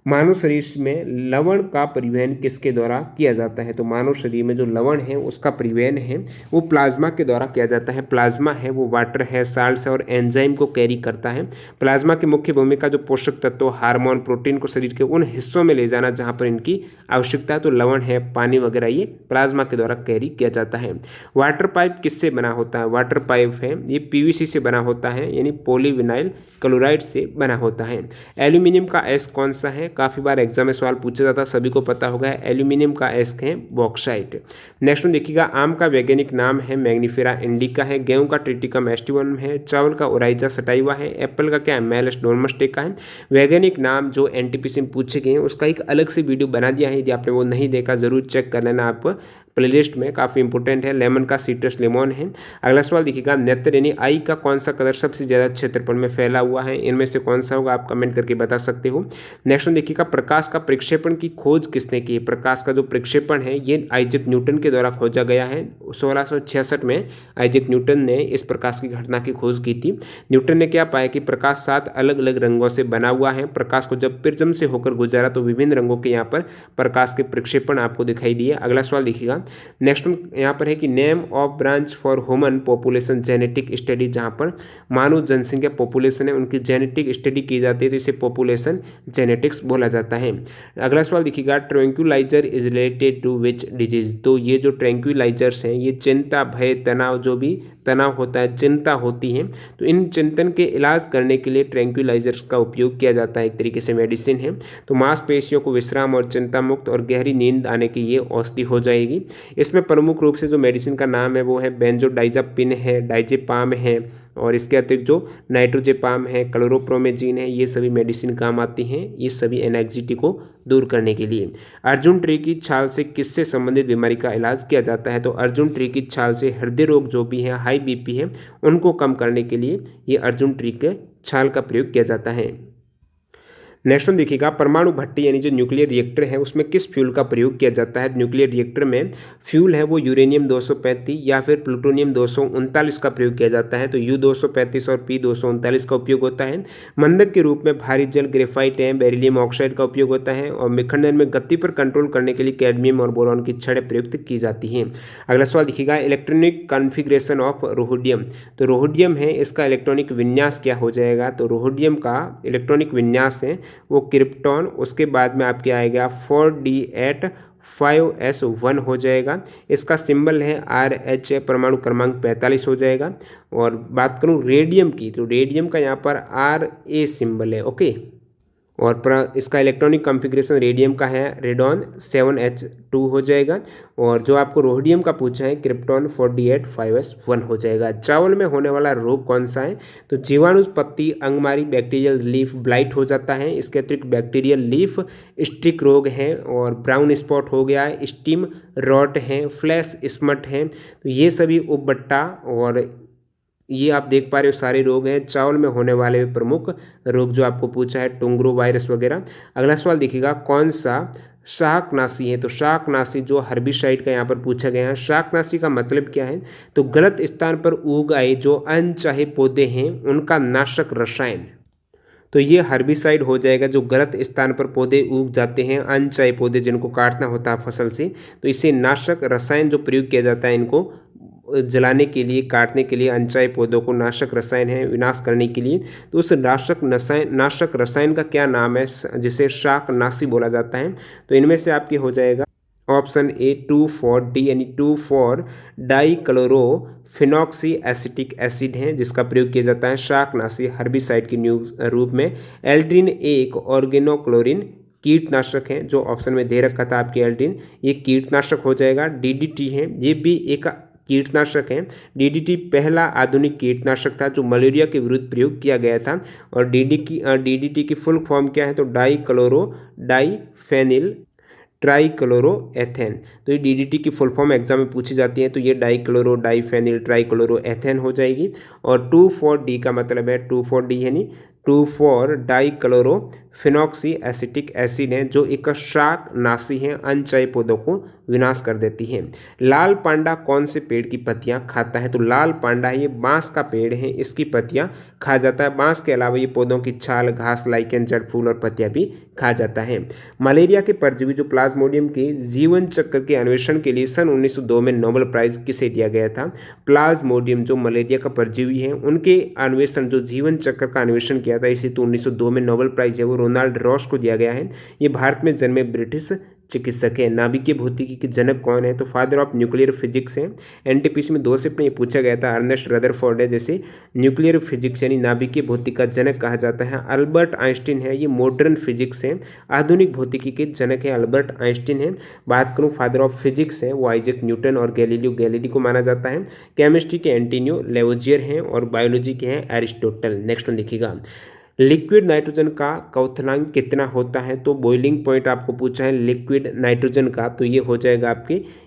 मानव शरीर में लवण का परिवहन किसके द्वारा किया जाता है, तो मानव शरीर में जो लवण है उसका परिवहन है वो प्लाज्मा के द्वारा किया जाता है। प्लाज्मा है वो वाटर है, साल्ट्स है और एंजाइम को कैरी करता है। प्लाज्मा की मुख्य भूमिका जो पोषक तत्व, हार्मोन, प्रोटीन को शरीर के उन हिस्सों में ले जाना जहाँ पर इनकी आवश्यकता है, तो लवण है, पानी वगैरह ये प्लाज्मा के द्वारा कैरी किया जाता है। वाटर पाइप किससे बना होता है, वाटर पाइप है ये पीवीसी से बना होता है, यानी पॉलीविनाइल क्लोराइड से बना होता है। एल्यूमिनियम का एस कौन सा है, काफ़ी बार एग्जाम में सवाल पूछा जाता है, सभी को पता होगा एल्यूमिनियम का एस है बॉक्साइट। नेक्स्ट देखिएगा, आम का वैज्ञानिक नाम है मैग्निफेरा इंडिका है, गेहूं का ट्रिटिकम एस्टिवम है, चावल का ओराइजा सटाइवा है, एप्पल का क्या है मेलस डोर्मस्टेका है। वैज्ञानिक नाम जो एनटीपीसी में पूछे गए हैं उसका एक अलग से वीडियो बना दिया है, यदि आपने वो नहीं देखा जरूर चेक कर लेना, आप प्लेलिस्ट में काफ़ी इंपॉर्टेंट है। लेमन का सीट्रस लेमन है। अगला सवाल देखिएगा, नेत्र यानी आई का कौन सा कलर सबसे ज़्यादा क्षेत्रफल में फैला हुआ है, इनमें से कौन सा होगा आप कमेंट करके बता सकते हो। नेक्स्ट देखिएगा, प्रकाश का प्रक्षेपण की खोज किसने की, प्रकाश का जो प्रक्षेपण है ये आइजैक न्यूटन के द्वारा खोजा गया है। 1666 में आइजैक न्यूटन ने इस प्रकाश की घटना की खोज की थी। न्यूटन ने क्या पाया कि प्रकाश 7 अलग अलग रंगों से बना हुआ है। प्रकाश को जब प्रिज्म से होकर गुजारा तो विभिन्न रंगों के यहाँ पर प्रकाश के प्रक्षेपण आपको दिखाई दिए। अगला सवाल देखिएगा, नेक्स्ट यहाँ पर है कि name of branch for human population genetic study, जहाँ पर मानव जनसंख्या पॉपुलेशन है उनकी जेनेटिक स्टडी की जाती है तो इसे पॉपुलेशन जेनेटिक्स बोला जाता है। अगला सवाल देखिएगा, tranquilliser is related to which disease, तो ये जो ट्रैंक्विलाइजर्स हैं ये चिंता, भय, तनाव, जो भी तनाव होता है, चिंता होती है, तो इन चिंतन के इलाज करने के लिए ट्रैंक्विलाइजर्स का उपयोग किया जाता है, एक तरीके से मेडिसिन है। तो मांसपेशियों को विश्राम और चिंता मुक्त और गहरी नींद आने की ये औषधि हो जाएगी। इसमें प्रमुख रूप से जो मेडिसिन का नाम है वो है बेंजोडाइजापिन है, डाइजेपाम है, और इसके अतिरिक्त जो नाइट्रोजेपाम है, क्लोरोप्रोमेजिन है, ये सभी मेडिसिन काम आती हैं, ये सभी एंजाइटी को दूर करने के लिए। अर्जुन ट्री की छाल से किससे संबंधित बीमारी का इलाज किया जाता है, तो अर्जुन ट्री की छाल से हृदय रोग जो भी है, हाई बीपी है, उनको कम करने के लिए ये अर्जुन ट्री के छाल का प्रयोग किया जाता है। नेक्स्ट वन देखिएगा, परमाणु भट्टी यानी जो न्यूक्लियर रिएक्टर है उसमें किस फ्यूल का प्रयोग किया जाता है। न्यूक्लियर रिएक्टर में फ्यूल है वो यूरेनियम 235 या फिर प्लूटोनियम 239 का प्रयोग किया जाता है, तो U-235 और P-239 का उपयोग होता है। मंदक के रूप में भारी जल ग्रेफाइट है, बेरिलियम ऑक्साइड का उपयोग होता है, और विखंडन में गति पर कंट्रोल करने के लिए कैडमियम और बोरॉन की छड़ें प्रयुक्त की जाती हैं। अगला सवाल देखिएगा, इलेक्ट्रॉनिक कॉन्फ़िगरेशन ऑफ रोहोडियम, तो रोहोडियम है इसका इलेक्ट्रॉनिक विन्यास क्या हो जाएगा, तो रोहोडियम का इलेक्ट्रॉनिक विन्यास है वो क्रिप्टॉन, उसके बाद में आपके आएगा 4D8 5S1 हो जाएगा। इसका सिंबल है RH, परमाणु क्रमांक 45 हो जाएगा। और बात करूं रेडियम की, तो रेडियम का यहाँ पर RA सिंबल है, ओके। और इसका इलेक्ट्रॉनिक कॉन्फ़िगरेशन रेडियम का है रेडॉन 7H2 हो जाएगा। और जो आपको रोडियम का पूछा है क्रिप्टॉन 4D8 5S1 हो जाएगा। चावल में होने वाला रोग कौन सा है, तो जीवाणु, पत्ती, अंगमारी, बैक्टीरियल लीफ ब्लाइट हो जाता है। इसके अतिरिक्त बैक्टीरियल लीफ स्टिक रोग है, और ब्राउन स्पॉट हो गया है, स्टीम रॉट है, फ्लैश स्मट है, तो ये सभी उपबट्टा और ये आप देख पा रहे हो सारे रोग हैं चावल में होने वाले प्रमुख रोग जो आपको पूछा है, टोंगरो वायरस वगैरह। अगला सवाल देखिएगा, कौन सा शाकनाशी है, तो शाकनाशी जो हर्बिसाइड का यहाँ पर पूछा गया है। शाकनाशी का मतलब क्या है, तो गलत स्थान पर उग आए जो अनचाहे पौधे हैं उनका नाशक रसायन, तो ये हर्बिसाइड हो जाएगा जो गलत स्थान पर पौधे उग जाते हैं, अनचाहे पौधे जिनको काटना होता है फसल से, तो इसे नाशक रसायन जो प्रयोग किया जाता है इनको जलाने के लिए, काटने के लिए, अनचाहे पौधों को नाशक रसायन है विनाश करने के लिए। तो उस नाशक रसायन का क्या नाम है जिसे शाकनाशी बोला जाता है? तो इनमें से आपके हो जाएगा ऑप्शन ए 2,4-D यानी 2,4 डाइक्लोरोफिनॉक्सी एसिटिक एसिड है जिसका प्रयोग किया जाता है शाकनाशी हर्बिसाइड के रूप में। एल्ड्रिन एक ऑर्गेनोक्लोरिन कीटनाशक है जो ऑप्शन में दे रखा था आपके एल्ड्रिन, ये कीटनाशक हो जाएगा। डीडीटी है, ये भी एक कीटनाशक है। डीडीटी पहला आधुनिक कीटनाशक था जो मलेरिया के विरुद्ध प्रयोग किया गया था। और डीडीटी की फुल फॉर्म क्या है? तो डाइक्लोरोडाइफेनिल ट्राइक्लोरोएथेन। तो ये डीडीटी की फुल फॉर्म एग्जाम में पूछी जाती है, तो ये डाइक्लोरोडाइफेनिल ट्राइक्लोरोएथेन हो जाएगी। और 2,4-D का मतलब है 2,4-D यानी 2,4 डाइक्लोरोफिनॉक्सी एसिटिक एसिड है जो एक शाकनाशी है, अनचाहे पौधों को विनाश कर देती है। लाल पांडा कौन से पेड़ की पत्तियां खाता है? तो लाल पांडा ये बांस का पेड़ है, इसकी पत्तियां खा जाता है। बांस के अलावा ये पौधों की छाल, घास, लाइकेन, जड़, फूल और पत्तियां भी खा जाता है। मलेरिया के परजीवी जो प्लाज्मोडियम के जीवन चक्र के अन्वेषण के लिए सन 1902 में नोबेल प्राइज किसे दिया गया था? प्लाज्मोडियम जो मलेरिया का परजीवी है उनके अन्वेषण, जो जीवन चक्र का अन्वेषण किया था, इसे तो 1902 में नोबेल प्राइज है वो रोनाल्ड रॉस को दिया गया है। ये भारत में जन्मे ब्रिटिश चिकित्सक है। नाभिकीय भौतिकी के जनक कौन है? तो फादर ऑफ न्यूक्लियर फिजिक्स है। एनटीपीसी में 2 शिफ्ट में ये पूछा गया था। अर्नेस्ट रदरफोर्ड है, जैसे न्यूक्लियर फिजिक्स यानी नाभिकीय भौतिकी का जनक कहा जाता है। अल्बर्ट आइंस्टीन है, ये मॉडर्न फिजिक्स है, आधुनिक भौतिकी के जनक है अल्बर्ट आइंस्टीन है। बात करूँ फादर ऑफ फिजिक्स है वो आइजैक न्यूटन और गैलीलियो गैलीली को माना जाता है। केमिस्ट्री के एंटोनियो लेवोजियर हैं और बायोलॉजी के हैं एरिस्टोटल। नेक्स्ट वन देखिएगा, लिक्विड नाइट्रोजन का क्वथनांक कितना होता है? तो बॉइलिंग पॉइंट आपको पूछा है लिक्विड नाइट्रोजन का, तो ये हो जाएगा आपके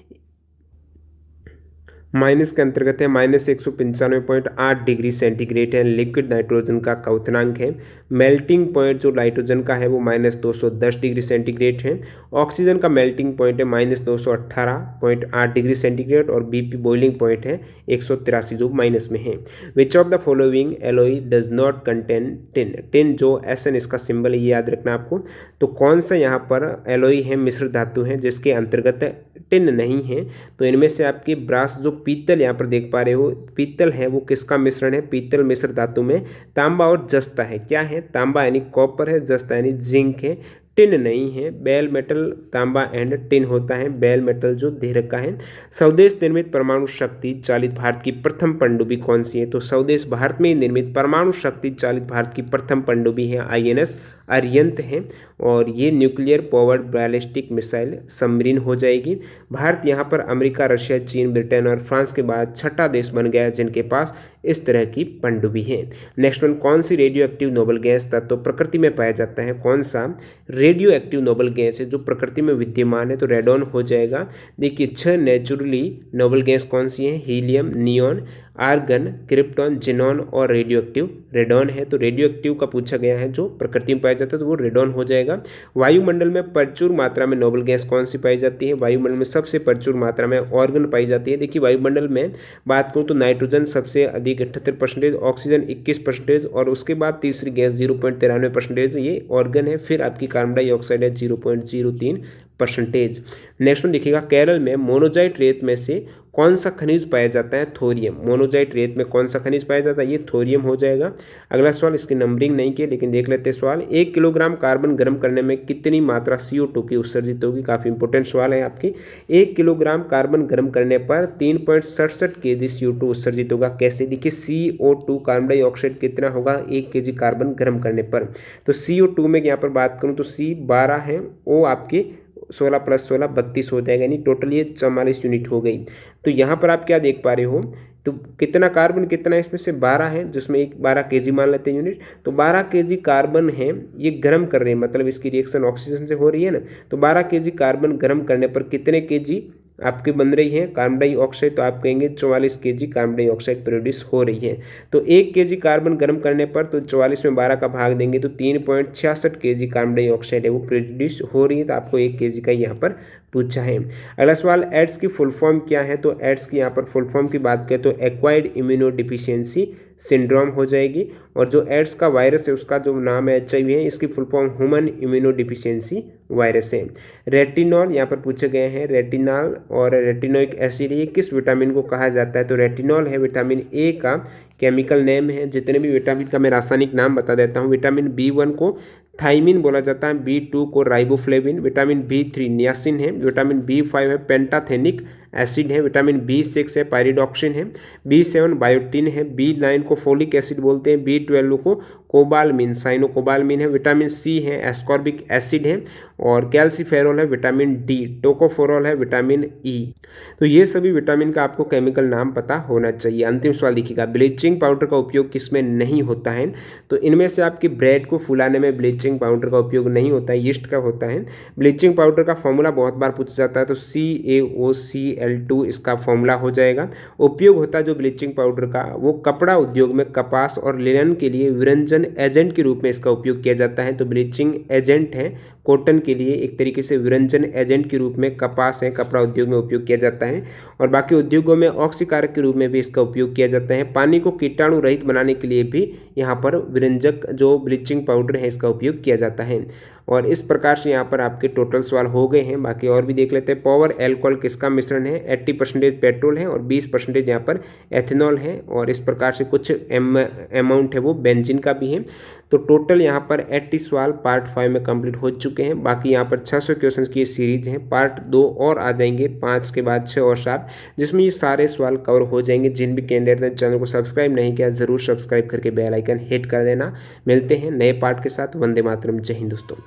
माइनस के अंतर्गत है, -195.8 डिग्री सेंटीग्रेड है लिक्विड नाइट्रोजन का क्वथनांक है। मेल्टिंग पॉइंट जो नाइट्रोजन का है वो -210 डिग्री सेंटीग्रेड है। ऑक्सीजन का मेल्टिंग पॉइंट है -218.8 डिग्री सेंटीग्रेड और बीपी बॉइलिंग पॉइंट है 183 जो माइनस में है। Which of the following alloy does not contain tin? Tin जो एस एन इसका सिंबल है, ये याद रखना आपको। तो कौन सा यहाँ पर एलोई है, मिश्र धातु है जिसके अंतर्गत टिन नहीं है? तो इनमें से आपकी ब्रास जो पीतल यहाँ पर देख पा रहे हो, पीतल है वो किसका मिश्रण है? पीतल मिश्र धातु में तांबा और जस्ता है। क्या है? तांबा यानी कॉपर है, जस्ता यानी जिंक है, टिन नहीं है। बेल मेटल तांबा एंड टिन होता है, बेल मेटल जो धीरक का है। स्वदेश निर्मित परमाणु शक्ति चालित भारत की प्रथम पनडुब्बी कौन सी है? तो स्वदेश भारत में निर्मित परमाणु शक्ति चालित भारत की प्रथम पनडुब्बी है आईएनएस अरिहंत है और ये nuclear powered ballistic missile submarine हो जाएगी। भारत यहाँ पर अमेरिका, रशिया, चीन, ब्रिटेन और फ्रांस के बाद छठा देश बन गया है जिनके पास इस तरह की पनडुब्बी है। नेक्स्ट वन, कौन सी रेडियो एक्टिव नोबल गैस तत्व प्रकृति में पाया जाता है? कौन सा रेडियो एक्टिव नोबल गैस है जो प्रकृति में विद्यमान है? तो रेडॉन हो जाएगा। देखिए 6 नेचुरली नोबल गैस कौन सी है? Helium, neon, argon, krypton, xenon और रेडियो एक्टिव रेडॉन है। तो रेडियो एक्टिव का पूछा गया है जो प्रकृति में पाया जाता है तो वो रेडॉन हो जाएगा। वायुमंडल में प्रचुर मात्रा में नोबल गैस कौन सी पाई जाती है? वायुमंडल में सबसे प्रचुर मात्रा में ऑर्गन पाई जाती है। देखिए वायुमंडल में बात करूँ तो नाइट्रोजन सबसे अधिक 78%, ऑक्सीजन 21% और उसके बाद तीसरी गैस 0.93% ये ऑर्गन है। फिर आपकी कार्बन डाइऑक्साइड है 0.03%। नेक्स्ट वन देखिएगा, केरल में मोनोजाइट रेत में से कौन सा खनिज पाया जाता है? थोरियम। मोनोजाइट रेत में कौन सा खनिज पाया जाता है? ये थोरियम हो जाएगा। अगला सवाल, इसकी नंबरिंग नहीं की लेकिन देख लेते हैं सवाल। 1 किलोग्राम कार्बन गर्म करने में कितनी मात्रा CO2 की उत्सर्जित होगी? काफ़ी इंपॉर्टेंट सवाल है आपकी। 1 किलोग्राम कार्बन गर्म करने पर 3.67 kg CO2 उत्सर्जित होगा। कैसे? देखिए CO2 कार्बन डाइऑक्साइड कितना होगा 1 kg कार्बन गर्म करने पर? तो CO2 में यहाँ पर बात करूँ तो C 12 है, O आपके 16 + 16 32 हो जाएगा, यानी टोटल ये 44 यूनिट हो गई। तो यहाँ पर आप क्या देख पा रहे हो, तो कितना कार्बन कितना है इसमें से 12 है, जिसमें एक 12 kg मान लेते हैं यूनिट। तो 12 kg कार्बन है, ये गर्म कर रहे हैं, मतलब इसकी रिएक्शन ऑक्सीजन से हो रही है ना। तो 12 kg कार्बन गर्म करने पर कितने kg आपकी बन रही है कार्बन डाइऑक्साइड? तो आप कहेंगे 44 kg कार्बन डाइऑक्साइड प्रोड्यूस हो रही है। तो 1 kg कार्बन गर्म करने पर तो 44 में 12 का भाग देंगे तो 3.66 kg कार्बन डाइऑक्साइड है वो प्रोड्यूस हो रही है। तो आपको 1 kg का यहाँ पर पूछा है। अगला सवाल, एड्स की फुल फॉर्म क्या है? तो एड्स की यहाँ पर फुल फॉर्म की बात करें तो एक्वायर्ड इम्यूनो डिफिशियंसी सिंड्रोम हो जाएगी। और जो एड्स का वायरस है उसका जो नाम है HIV है, इसकी full form human immuno deficiency virus है। रेटिनॉल यहाँ पर पूछे गए हैं, रेटिनॉल और रेटिनोइक एसिड ये किस विटामिन को कहा जाता है? तो रेटिनॉल है विटामिन ए का केमिकल नेम है। जितने भी विटामिन का मैं रासायनिक नाम बता देता हूँ। विटामिन बी1 को थाइमिन बोला जाता है, बी2 को राइबोफ्लेविन, विटामिन बी3 नियासिन है, विटामिन बी5 है पेंटाथेनिक एसिड है, विटामिन बी6 है पायरिडॉक्सिन है, बी7 बायोटिन है, बी9 को फोलिक एसिड बोलते हैं, बी12 को कोबालमिन साइनोकोबालमिन है, विटामिन सी है एस्कॉर्बिक एसिड है और कैल्सीफेरॉल है, विटामिन डी, टोकोफेरॉल है, विटामिन ई। तो ये सभी विटामिन का आपको केमिकल नाम पता होना चाहिए। अंतिम सवाल देखिएगा, ब्लीचिंग पाउडर का उपयोग किसमें नहीं होता है? तो इनमें से आपकी ब्रेड को फुलाने में ब्लीचिंग पाउडर का उपयोग नहीं होता है, यीस्ट का होता है। ब्लीचिंग पाउडर का फॉर्मूला बहुत बार पूछा जाता है, तो CaOCl2 इसका फॉर्मूला हो जाएगा। उपयोग होता है जो ब्लीचिंग पाउडर का, वो कपड़ा उद्योग में कपास और लिनन के लिए विरंजन एजेंट के रूप में इसका उपयोग किया जाता है। तो ब्लीचिंग एजेंट है कॉटन के लिए, एक तरीके से विरंजन एजेंट के रूप में कपास है कपड़ा उद्योग में उपयोग किया जाता है और बाकी उद्योगों में ऑक्सीकारक के रूप में भी इसका उपयोग किया जाता है। पानी को कीटाणु रहित बनाने के लिए भी यहाँ पर विरंजक जो ब्लीचिंग पाउडर है इसका उपयोग किया जाता है। और इस प्रकार से यहाँ पर आपके टोटल सवाल हो गए हैं। बाकी और भी देख लेते हैं। पावर एल्कोहल किसका मिश्रण है? 80% पेट्रोल है और 20% यहाँ पर एथेनॉल है और इस प्रकार से कुछ अमाउंट है वो बेंजीन का भी है। तो टोटल यहाँ पर 80 सवाल पार्ट 5 में कंप्लीट हो चुके हैं। बाकी यहाँ पर 600 क्वेश्चंस की सीरीज है। पार्ट 2 और आ जाएंगे 5 के बाद 6 और 7, जिसमें ये सारे सवाल कवर हो जाएंगे। जिन भी कैंडिडेट ने चैनल को सब्सक्राइब नहीं किया ज़रूर सब्सक्राइब करके बेल आइकन हिट कर देना। मिलते हैं नए पार्ट के साथ। वंदे मातरम। जय हिंद दोस्तों।